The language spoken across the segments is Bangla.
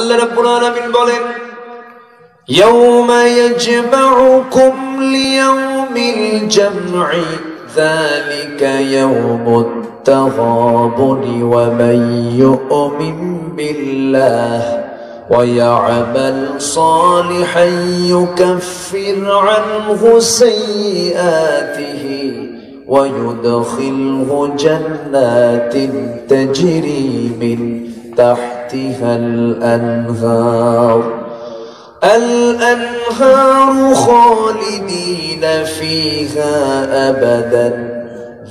আল্লাহ রাব্বুল আলামিন বলেন ইয়াউমা ইয়াজমাউকুম লিয়াউমিল জামঈ যালিকা ইয়াউমুত তাগাবুনি ওয়া মান ইউমিন বিল্লাহ ويعمل صالحا يكفر عنه سيئاته ويدخله جنات تجري من تحتها الأنهار خالدين فيها أبدا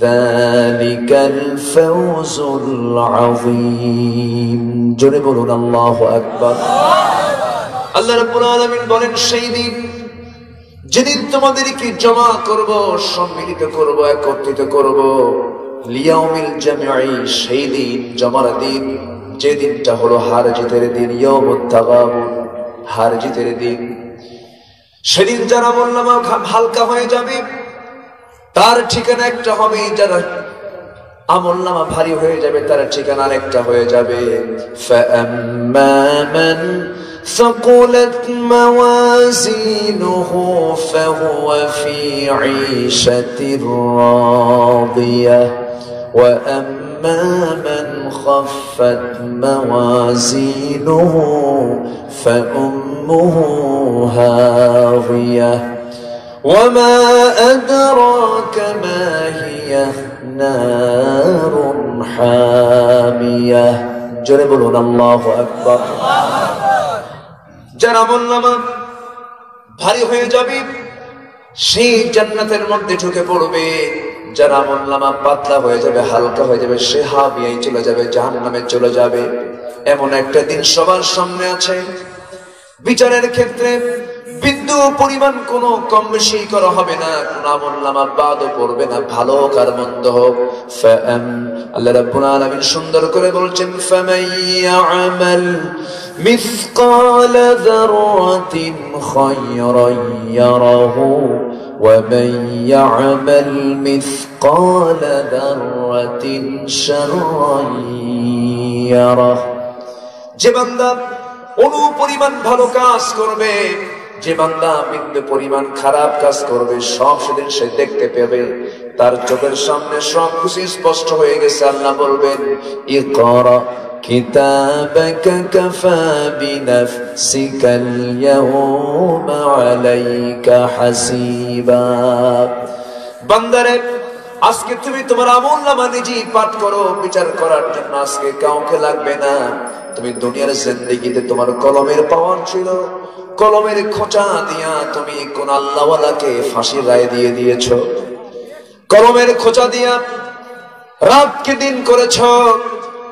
ذلك الفوز العظيم جربون الله أكبر আল্লাহ রাব্বুল আলামিন বলেন সেই দিন যেদিন তোমাদেরকে জমা করব, সম্মিলিত করব, একত্রিত করব, লিয়াউমিল জামঈ, সেই দিন জমার দিন, যে দিনটা হলো হার জিতের দিন, ইয়াউমুত তাগাবুন, হার জিতের দিন। সেদিন যারা আমলনামা হালকা হয়ে যাবে তার ঠিকানা একটা হবে, যারা আমলনামা ভারী হয়ে যাবে তার ঠিকানা আরেকটা হয়ে যাবে। ফাআম্মা মান ثقلت موازينه فهو في عيشة راضية وأما من خفت موازينه فأمه هاوية وما أدراك ما هي نار حامية جربون الله أكبر যারা আমলনামা ভারী হয়ে যাবে সেই জান্নাতের মধ্যে ঢুকে পড়বে, যারা আমলনামা পাতলা হয়ে যাবে, হালকা হয়ে যাবে, সে হাবিয়ায় চলে যাবে, জাহান্নামে চলে যাবে। এমন একটা দিন সবার সামনে আছে, বিচারের ক্ষেত্রে বিন্দু পরিমাণ কোনো কম বেশি করা হবে না, কোন আমলনামা বাদও পড়বে না, ভালো কার মন্দ হোক। আল্লাহ রাব্বুল আলামিন সুন্দর করে বলছেন ফামান ইয়ামাল مثقال ذرة خيرا يره ومن يعمل مثقال ذرة شرا يره যে বান্দা অনুপরিমাণ ভালো কাজ করবে, যে বান্দা বিন্দু পরিমাণ খারাপ কাজ করবে, সব সেদিন সে দেখতে পাবে, তার চোখের সামনে সব কিছু স্পষ্ট হয়ে গেছে। আল্লাহ বলবেন ইকরা كتابك كفى بنفسك اليوم عليك حسيبا বান্দারে আজকে তুমি তোমার আমলনামা নিজেই পাঠ করো, বিচার করার জন্য আজকে কাউকে লাগবে না। তুমি দুনিয়ার জিন্দেগিতে তোমার কলমের পাওয়ার ছিল, কলমের খোঁচা দিয়া তুমি কোন আল্লাহওয়ালাকে ফাঁসির রায় দিয়ে দিয়েছো, কলমের খোঁচা দিয়া রাতকে দিন করেছো,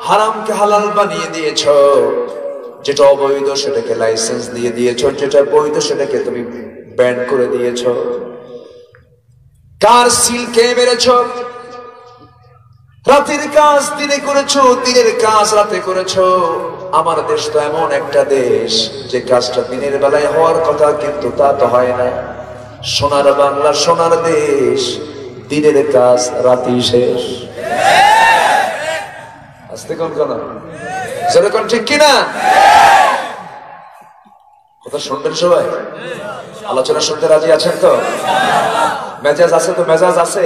হারামকে হালাল বানিয়ে দিয়েছ, যেটা অবৈধ সেটাকে লাইসেন্স দিয়ে দিয়েছ, যেটা বৈধ সেটাকে তুমি ব্যান করে দিয়েছ, কার সিল কে মেরেছ, রাতের কাজ দিনে করেছ, দিনের কাজ রাতে করেছ। আমার দেশ তো এমন একটা দেশ যে কাজটা দিনের বেলায় হওয়ার কথা কিন্তু তা তো হয় না। সোনার বাংলা, সোনার দেশ, দিনের কাজ রাতেই শেষ। আসতে কোন কোন যেরকম ঠিক কিনা কথা শুনবেন সবাই? আলোচনা শুনতে রাজি আছেন তো? মেজাজ আছে তো? মেজাজ আছে?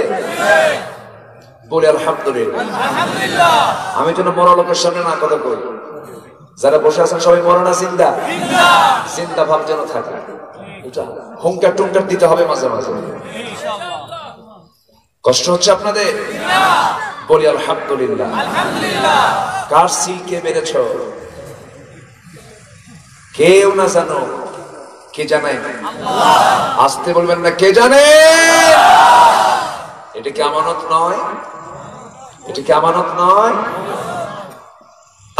বলি আলহামদুলিল্লাহ। আমি যেন মরা লোকের সামনে না কথা কই। যারা বসে আছেন সবাই মরা না জিন্দা? জিন্দা ভাব যেন থাকে, এটা হুঙ্কার টুঙ্কার দিতে হবে মাঝে মাঝে। কষ্ট হচ্ছে আপনাদের? বলি আলহামদুলিল্লাহ। কার সিল কে মেরেছ কেউ না জানো, কে জানে? আসতে বলবেন না, কে জানে? এটা কি আমানত নয়? এটা কি আমানত নয়?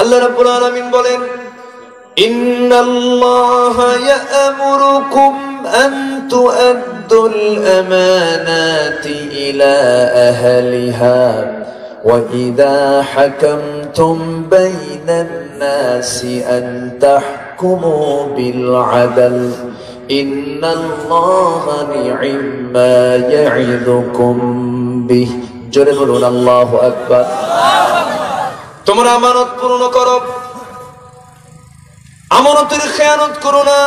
আল্লাহ রাব্বুল আলামিন বলেন ইন্নাল্লাহা ইয়া'মুরুকুম আন তু'আদ্দুল আমানাতি ইলা আহলিহা وَإِذَا حَكَمْتُمْ بَيْنَ النَّاسِ أَن تَحْكُمُوا بِالْعَدْلِ إِنَّ اللَّهَ نِعِمَّا يَعِظُكُمْ بِهِ জোরে বলুন আল্লাহু আকবার। তোমরা আমানত পূর্ণ করো, আমানতের খেয়ানত করো না।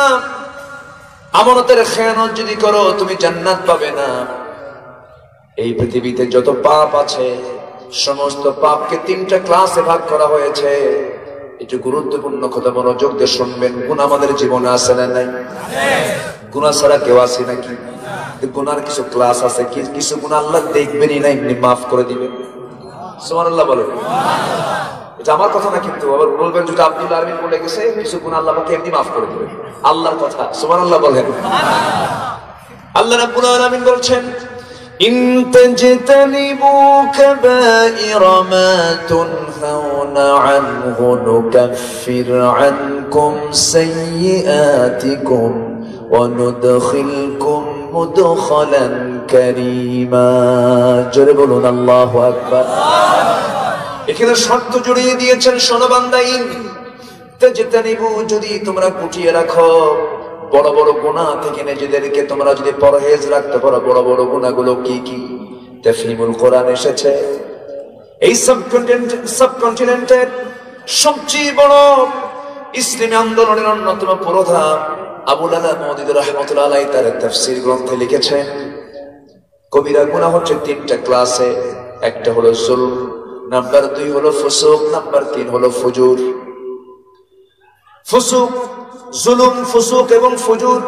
আমানতের খেয়ানত যদি করো তুমি জান্নাত পাবে না। এই পৃথিবীতে যত পাপ আছে সমস্ত পাপকে 3টা ক্লাসে ভাগ করা হয়েছে। এটা গুরুত্বপূর্ণ কথা, মনোযোগ দিয়ে শুনবেন। গুনাহ আমাদের জীবনে আছে না নাই? গুনাহ ছাড়া কেউ আছে নাকি? গুনার কিছু ক্লাস আছে, কিছু গুনাহ আল্লাহ দেখবেনই না, এমনি মাফ করে দিবেন। সুবহানাল্লাহ বলেন। এটা আমার কথা না, কিন্তু আবার বলবেন যেটা আব্দুল আমিন বলে গেছে, কিছু গুনাহ আল্লাহ পাক এমনি মাফ করে দিবেন। আল্লাহর কথা, সুবহানাল্লাহ বলেন। আল্লাহ রাব্বুল আলামিন বলছেন, ইন তাজতানিবু কাবাইরা মা তুনহাউনা আনহু নুকাফির আনকুম সাইয়্যাতিকুম ওয়া নুদখিলকুম মুদখালান কারীমা। জোরে বলুন আল্লাহু আকবার। এখানে শর্ত জড়িয়ে দিয়েছেন, শোনো বান্দা, ইন তাজতানিবু, যদি তোমরা গুটিয়ে রাখো বড় বড় গুনাহ থেকে নিজেদেরকে, তোমরা যদি পরহেজ রাখতে পারো। বড় বড় গুনাহগুলো কি কি? তাফহিমুল কোরআন এসেছে। এই সাবকন্টিনেন্টের সবচেয়ে বড় ইসলামী আন্দোলনের অন্যতম পুরোধা আবুল আলা মাওদুদী রাহমাতুল্লাহ আলাইহি তার তাফসীর গ্রন্থে লিখেছেন, কবিরা গুনাহ হচ্ছে 3টা ক্লাসে। একটা হলো জুলম, নাম্বার 2 হলো ফুসুক, নাম্বার 3 হলো ফুজুর। ফুসুক, জুলুম, ফুসুক এবং ফুজুর,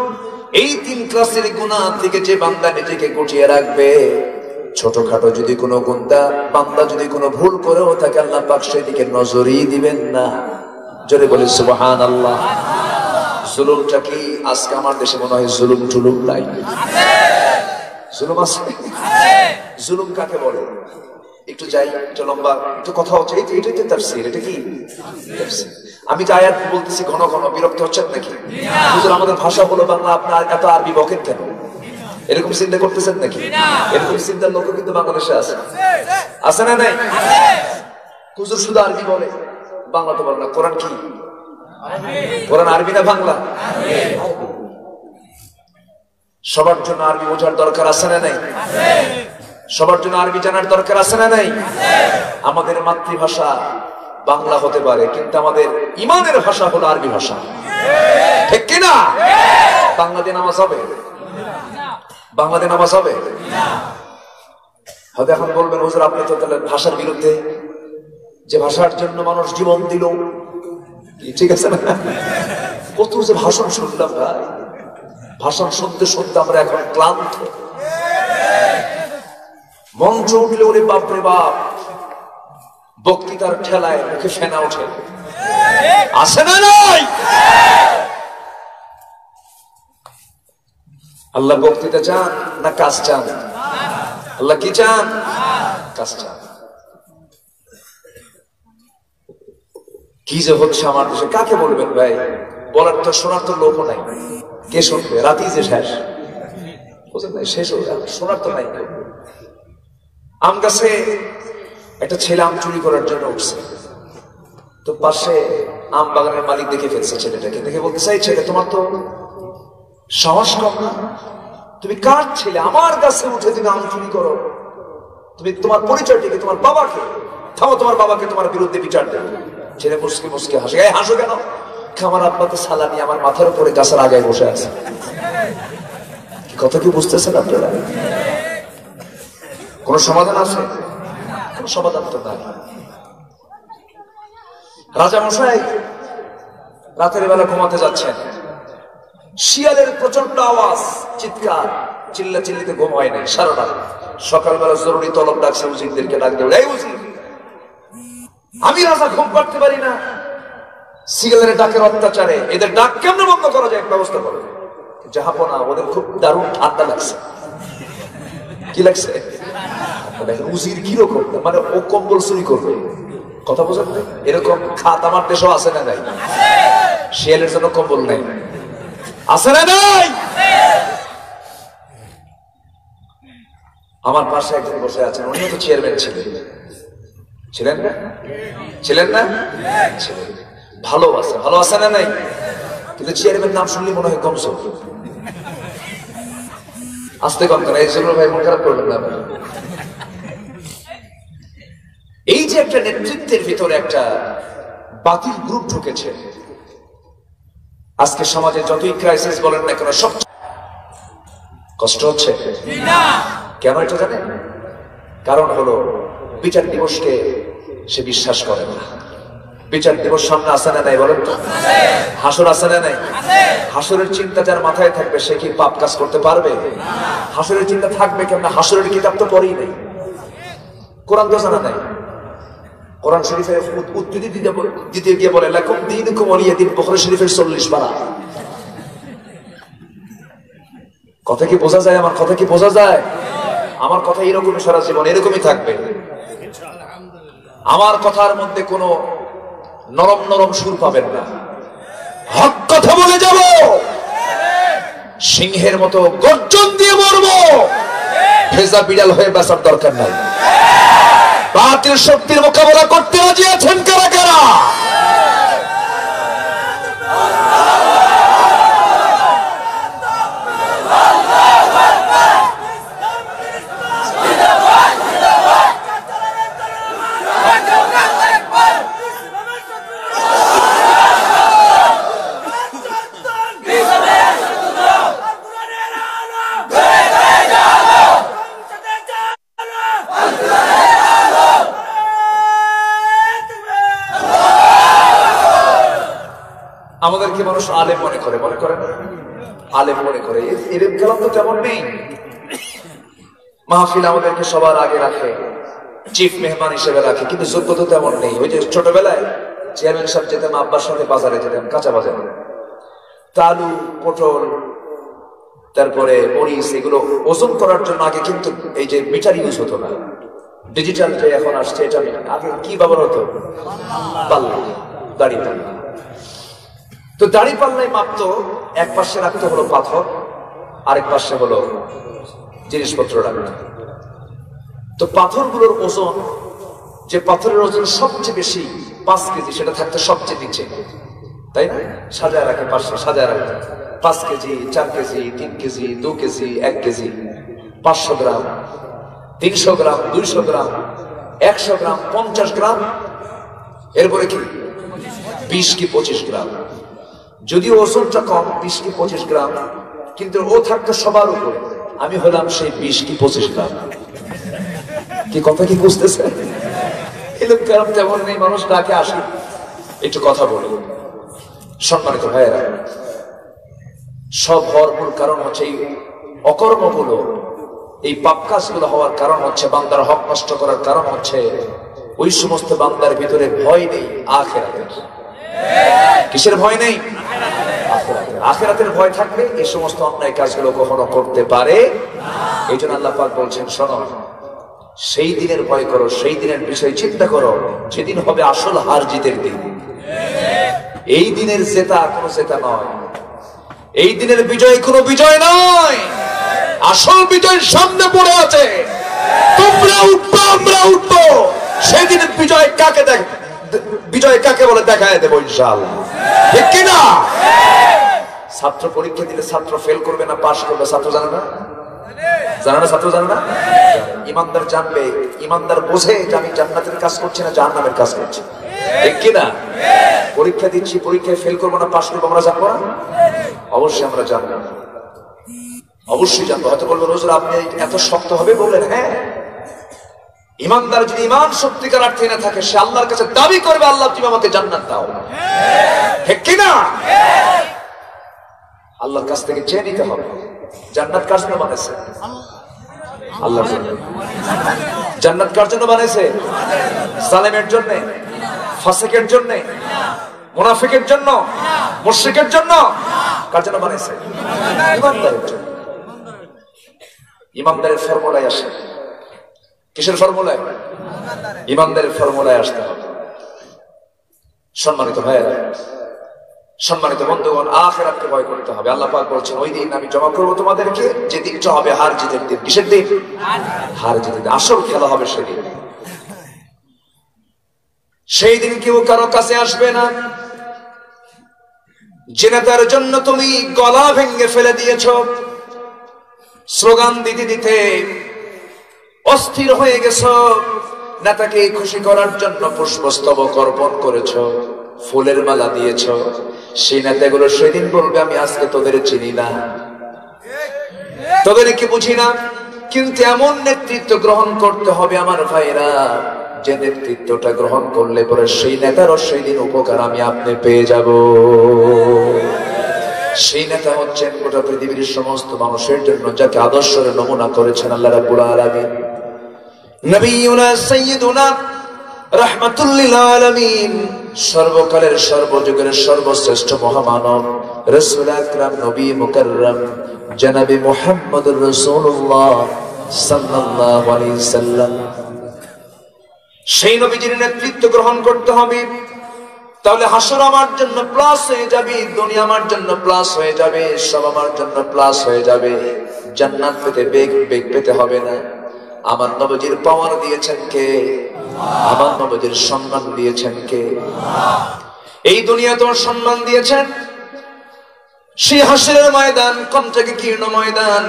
এই 3 ক্লাসের গুনাহ থেকে যে বান্দা নিজেকে গুটিয়ে রাখবে, ছোটখাটো যদি কোনো গুনাহ বান্দা যদি কোনো ভুল করেও থাকে, আল্লাহ পাক সেদিকে নজরই দিবেন না। জোরে বলি সুবহানাল্লাহ। জুলুমটা কি? আজকে আমার দেশে মনে হয় জুলুম টুলুম নাই। জুলুম আছে? জুলুম কাকে বলে? একটু যাই, একটু লম্বা, একটু কথা হচ্ছে। এটাই তো তাফসীর। এটা কি তাফসীর? আমি যে আয়াত বলতেছি ঘন ঘন বিরক্ত হচ্ছেন নাকি? হুজুর আমাদের ভাষা হলো বাংলা, আপনার এত আরবি বকেন কেন? এরকম চিন্তা করতেছেন নাকি? এরকম চিন্তার লোক কিন্তু বাংলাদেশে আছে, আছে না নাই? হুজুর শুধু আরবি বলে, বাংলা তো বলে না। কোরআন কি? কোরআন আরবি না বাংলা? সবার জন্য আরবি বোঝার দরকার আছে না নাই? সবার জন্য আরবি জানার দরকার আছে না নাই? আমাদের মাতৃভাষা বাংলা হতে পারে, কিন্তু আমাদের ইমানের ভাষা হলো আরবি ভাষা, ঠিক কিনা? বাংলাদেশে নামাজ হবে? বাংলাদেশে নামাজ হবে? হয়তো এখন বলবেন, হুজুর আপনি তো তাহলে ভাষার বিরুদ্ধে, যে ভাষার জন্য মানুষ জীবন দিল। ঠিক আছে না? কত যে ভাষণ শুনলাম ভাই, ভাষণ শুনতে শুনতে আমরা এখন ক্লান্ত। মঞ্চ উঠলে ওরে বাপরে বাপ, বক্তৃতার ঠেলায় মুখে ফেনা ওঠে, আসে না নাই? আল্লাহ বক্তৃতা চান না কাজ চান? আল্লাহ কি চান? কাজ চান। কি যে হচ্ছে আমার দেশে, কাকে বলবেন ভাই? বলার তো, শোনার তো লোক নাই। কে শুনবে? রাতেই যে শেষ, বুঝলেন? শেষ হয়ে গেল, শোনার তো নাই। আম গাছে একটা ছেলে আম চুরি করার জন্য উঠছে, তো পাশে আম বাগানের মালিক দেখে ফেলছে ছেলেটাকে। দেখে বলতে চাই, ছেলে তোমার তো সাহস কম না? তুমি কার ছেলে? আমার গাছে উঠে তুমি আম চুরি করো? তুমি তোমার পরিচয়টিকে, তোমার বাবাকে, থামো, তোমার বাবাকে তোমার বিরুদ্ধে বিচার দেবে। ছেলে মুসকে মুসকে হাসে। হাসো কেন? আমার আব্বা তো সালামি আমার মাথার উপরে গাছের আগায় বসে আছে। কথা কি বুঝতেছেন আপনারা? কোন সমাধান আছে? কোন সমাধান তো নাই। রাজা মশাই রাতের বেলা ঘুমাতে যাচ্ছেন, শিয়ালের প্রচন্ড আওয়াজ, চিৎকার, চিল্লা চিল্লিতে ঘুম হয় নাই সারা রাত। সকালবেলা জরুরি তলব ডাকছে, উজিরদেরকে ডাক দেবে, এই উজির, আমি রাজা ঘুম পাড়তে পারি না, শিয়ালের ডাকের অত্যাচারে এদের ডাক কেমনে বন্ধ করা যায় ব্যবস্থা করো। জাহাপনা, ওদের খুব দারুণ ঠান্ডা লাগছে। কি লাগছে? উজির কিরকম, মানে ও কম্বল চুরি করবে, কথা বোঝেন? এরকম খাত আমার দেশেও আছে না নাই? শিয়ালের জন্য কম্বল নাই, আছে না নাই? আমার পাশে একজন বসে আছেন, উনিও তো চেয়ারম্যান ছিলেন, ছিলেন না? ছিলেন না? ছিলেন। ভালো আছে, ভালো আছে না নাই? কিন্তু চেয়ারম্যান নাম শুনলে মনে হয় কমজোর। আসতে কম কেন? এই জন্য ভাই মন খারাপ করবেন না। এই যে একটা নেতৃত্বের ভিতরে একটা বাতিল গ্রুপ ঢুকেছে, আজকে সমাজে যতই ক্রাইসিস বলেন না কেন সব কষ্ট হচ্ছে কেন এটা জানেন? কারণ হলো বিচার দিবসকে সে বিশ্বাস করে না। বিচার দিবস সামনে আসে না নাই বলেন তো? হাসর আসে না নাই? হাসরের চিন্তা যার মাথায় থাকবে সে কি পাপ কাজ করতে পারবে? হাসরের চিন্তা থাকবে কেমন? হাসরের কিতাব তো পড়েই নাই, কোরআন তো জানা নাই। কোরআন শরীফের উদ্ধৃতি দিতে গিয়ে বলে লাকুম দীনুকুম ওয়ালিয়া দীন, বুখারী শরীফের 40 পারা। কথা কি বোঝা যায়? আমার কথা কি বোঝা যায়? আমার কথা এরকমই সারা জীবন এরকমই থাকবে। আমার কথার মধ্যে কোনো নরম নরম সুর পাবেন না, হক কথা বলে যাব, সিংহের মতো গর্জন দিয়ে মরবো, ভেজা বিড়াল হয়ে বাঁচার দরকার নাই। বাতিল শক্তির মোকাবেলা করতে রাজি আছেন কারা কারা? আমাদেরকে মানুষ আলেম মনে করে, মনে করে না? আলেম মনে করে। এরকম কালাম তো তেমন নেই। মাহফিল আমাদেরকে সবার আগে রাখে, চিফ মেহমান হিসেবে রাখে, কিন্তু যোগ্য তো তেমন নেই। ওই যে ছোটবেলায় চেয়ারম্যান সাহেব যেতাম, আব্বার সাথে বাজারে যেতাম, কাঁচা বাজারে, আলু, পটল, তারপরে মরিচ, এগুলো ওজন করার জন্য আগে কিন্তু এই যে মিটার ইউজ হতো না, ডিজিটাল যে এখন আসছে, এটা আগে কি ব্যবহার হতো? পাল্লা, দাড়ি পাল্লা। তো দাড়ি পাল্লাই মাপতো, এক পাশে রাখতে হলো পাথর, আরেক পাশে হলো জিনিসপত্র রাখতো। তো পাথরগুলোর ওজন, যে পাথরের ওজন সবচেয়ে বেশি 5 কেজি, সেটা থাকতো সবচেয়ে নিচে, তাই না? সাজায় রাখে, পাশে সাজায় রাখতো 5 KG, 4 KG, 3 KG, 2 KG, 1 KG, 500 গ্রাম, 300 গ্রাম, 200 গ্রাম, 100 গ্রাম, 50 গ্রাম, এরপরে কি 20 কি 25 গ্রাম। যদিও ওজনটা কম, 20 কি 25 গ্রাম, কিন্তু ও থাকতো সবার উপরে। আমি হলাম সেই 20 কি 25 গ্রাম। কি কথা কি বুঝতেছে? এরকম কারণ তেমন নেই, মানুষ ডাকে আসি একটু কথা বলি। সম্মানিত ভাইয়েরা, সব হওয়ার মূল কারণ হচ্ছে এই অকর্মগুলো, এই পাপ কাজগুলো হওয়ার কারণ হচ্ছে, বান্দার হক নষ্ট করার কারণ হচ্ছে ওই সমস্ত বান্দার ভিতরে ভয় নেই আখিরাতের। কিসের ভয় নেই? আখিরাতের ভয় থাকলে এই সমস্ত অন্যায় কাজগুলো কখনো করতে পারে। এই জন্য আল্লাহ পাক বলছেন, শোনো, সেই দিনের ভয় করো, সেই দিনের বিষয় চিন্তা করো, যেদিন হবে আসল হার জিতের দিন। এই দিনের জেতা কোনো জেতা নয়, এই দিনের বিজয় কোনো বিজয় নয়, আসল বিজয় সামনে পড়ে আছে। তোমরা উঠবো, আমরা উঠবো, সেদিনের বিজয় কাকে দেখ, বিজয় কাকে বলে দেখায় দেবো ইনশাআল্লাহ, ঠিক কিনা? ছাত্র পরীক্ষা দিলে ছাত্র ফেল করবে না পাস করবে, ছাত্র জানে না? জানে না? ছাত্র জানে না? ইমানদার জানবে, ইমানদার বোঝে যে আমি জান্নাতের কাজ করছি না জাহান্নামের কাজ করছি, ঠিক কিনা? পরীক্ষা দিচ্ছি, পরীক্ষায় ফেল করবো না পাস করবো, আমরা জানবো না? অবশ্যই আমরা জানবো, অবশ্যই জানবো। হয়তো বলবো হুজুর আপনি এত শক্ত হবে বললেন। হ্যাঁ, ইমানদার যদি ইমান সত্যিকার অর্থে না থাকে, সে আল্লাহর কাছে দাবি করবে, আল্লাহ তুমি আমাকে জান্নাত দাও, ঠিক কিনা? আল্লাহর কাছ থেকে চেয়ে নিতে হবে। জান্নাত কার জন্য বানাইছে? আল্লাহর জন্য। জান্নাত কার জন্য বানাইছে? জালেমের জন্য, ফাসিকের জন্য, মুনাফিকের জন্য, মুশরিকের জন্য? কার জন্য বানাইছে? ইমানদারের জন্য। ইমানদারের ফর্মুলায় আসে। কিসের ফর্মুলায়? ইমানদারের ফর্মুলায় আসতে হবে। সম্মানিত ভাইয়েরা, সম্মানিত বন্ধুগণ, আখিরাতকে ভয় করতে হবে। আল্লাহ পাক বলছেন, ওই দিন আমি জমা করবো তোমাদেরকে, যে দিনটা হবে হার জিতের দিন। কিসের দিন? হার জিতের দিন। আসল খেলা হবে সেদিন। সেই দিন কেউ কারো কাছে আসবে না। যে নেতার জন্য তুমি গলা ভেঙে ফেলে দিয়েছ, স্লোগান দিতে দিতে অস্থির হয়ে গেছ, নেতাকে খুশি করার জন্য পুষ্পস্তবক অর্পণ করেছ, ফুলের মালা দিয়েছ, সেই নেতাগুলো সেদিন বলবে আমি আজকে তোদের চিনি না, তোদেরকে বুঝি না। কিন্তু এমন নেতৃত্ব গ্রহণ করতে হবে আমার ভাইরা, যে নেতৃত্বটা গ্রহণ করলে পরে সেই নেতারও সেই দিন উপকার আমি আপনি পেয়ে যাব। সেই নেতা হচ্ছেন গোটা পৃথিবীর সমস্ত মানুষের জন্য যাকে আদর্শের নমুনা করেছেন আল্লাহ রাব্বুল আলামিন। নবিয়ুনা সাইয়্যিদুনা রাহমাতুল লিল আলামিন, সর্বকালের সর্বযুগের সর্বশ্রেষ্ঠ মহামানব রাসূল আকরাম নবী মুকাররম জনাবে মুহাম্মদুর রাসূলুল্লাহ সাল্লাল্লাহু আলাইহি সাল্লাম, সেই নবীজির নেতৃত্ব গ্রহণ করতে হবে। তাহলে হাসর আমার জন্য প্লাস হয়ে যাবে, দুনিয়া আমার জন্য প্লাস হয়ে যাবে, সব আমার জন্য প্লাস হয়ে যাবে। জান্নাত পেতে বেগ পেতে হবে না। আমার নবীজির পাওয়ার দিয়েছেন কে? আমার নবীজির সম্মান দিয়েছেন কে? এই দুনিয়া তোমার সম্মান দিয়েছেন, সেই হাসরের ময়দান কম থেকে কীর্ণ ময়দান।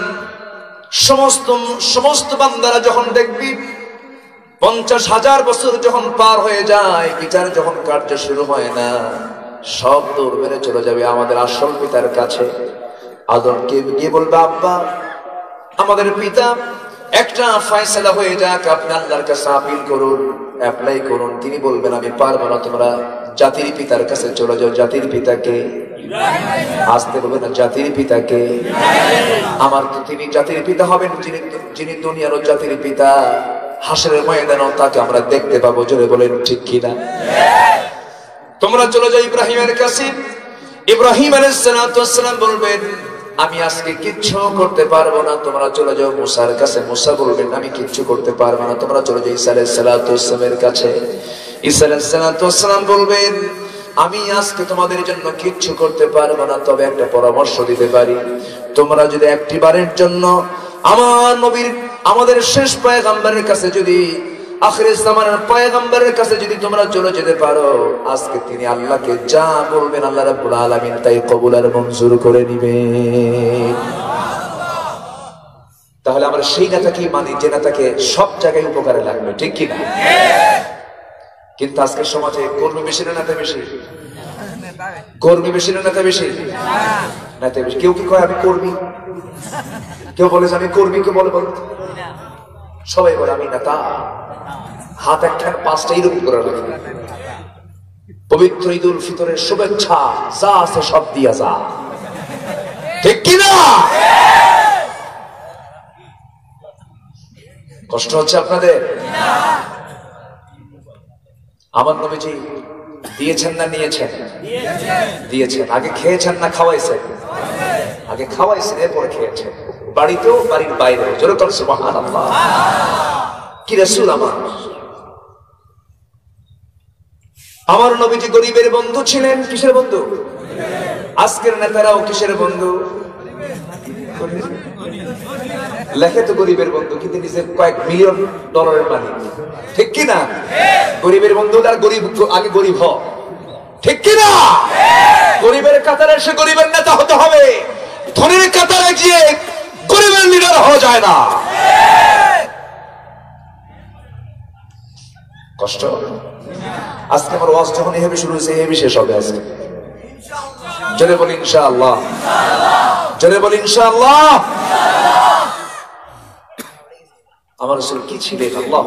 সমস্ত বান্দারা যখন দেখবি 50,000 বছর যখন পার হয়ে যায়, বিচার যখন কার্য শুরু হয় না, সব দৌড় মেরে চলে যাবে আমাদের আসল পিতার কাছে। আদমকে গিয়ে বলবে আব্বা, আমাদের পিতা একটা ফয়সালা হয়ে যাক, আপনি আল্লাহর কাছে আপিল করুন, অ্যাপ্লাই করুন। তিনি বলবেন আমি পারবো না, তোমরা জাতির পিতার কাছে চলে যাও। জাতির পিতাকে আসতে বলবে না, জাতির পিতাকে। আমার তো তিনি জাতির পিতা হবেন, যিনি দুনিয়ারও জাতির পিতা। হাসরের ময়দানেও তাকে আমরা দেখতে পাবো। জোরে বলেন ঠিক কিনা? তোমরা চলে যাও ইব্রাহিমের কাছে। ইব্রাহিম আলাইহিস সালাম বলবেন আমি আজকে কিচ্ছু করতে পারবো না, তোমরা চলে যাও মুসার কাছে। মুসা বলবেন আমি কিচ্ছু করতে পারবো না, তোমরা চলে যাও ঈসা আলাইহিস সালামের কাছে। ঈসা আলাইহিস সালাম বলবেন আমি আজকে তোমাদের জন্য কিচ্ছু করতে পারবো না, তবে একটা পরামর্শ দিতে পারি। তোমরা যদি একটি বারের জন্য আমার নবীর, আমাদের শেষ পয়গম্বরের কাছে, যদি আখিরের জামানার পয়গম্বরের কাছে যদি তোমরা চলে যেতে পারো, আজকে তিনি আল্লাহকে যা বলবেন আল্লাহ রাব্বুল আলামিন তাই কবুল আর মঞ্জুর করে নিবেন। তাহলে আমরা সেই নেতাকেই মানি যে নেতাকে সব জায়গায় উপকারে লাগবে, ঠিক কিনা? কিন্তু আজকের সমাজে কর্মী বেশি না নেতা বেশি? কর্মী বেশি না নেতা বেশি? নেতা বেশি। কেউ কি কয় আমি কর্মী, কেউ বলে আমি কর্মী, কেউ বলে সবাই বলে আমি নেতা। হাত একটা 5টা এরকম করে রাখে। পবিত্র ঈদুল ফিতরের শুভেচ্ছা যা আছে সব দিয়া যা, ঠিক কিনা? কষ্ট হচ্ছে আপনাদের? আমার নবীজি দিয়েছেন না নিয়েছেন? দিয়েছেন। আগে খেয়েছেন না খাওয়াইছেন? আগে খাওয়াইছেন, এরপর খেয়েছেন। বাড়িতেও বাড়ির বাইরেও। জোরে বলেন সুবহানাল্লাহ। কি রাসূল আমার নবীজি গরিবের বন্ধু ছিলেন। কিসের বন্ধু? আজকের নেতারাও কিসের বন্ধু? লেখে তো গরিবের বন্ধু, কিন্তু নিজের কয়েক মিলিয়ন ডলারের মালিক, ঠিক কিনা? গরিবের বন্ধু আর গরিব আগে গরিব হ, ঠিক কিনা? গরিবের কাতারে এসে গরিবের নেতা হতে হবে, ধনীর কাতারে গিয়ে গরিবের লিডার হওয়া যায় না। কষ্ট। আজকে আমার ওয়াজ যখন এভাবে শুরু হয়েছে, এভাবে শেষ হবে আজকে। জোরে বলি ইনশাআল্লাহ। জোরে বলি ইনশাআল্লাহ। আমার রাসূল কি ছিলেন? আল্লাহ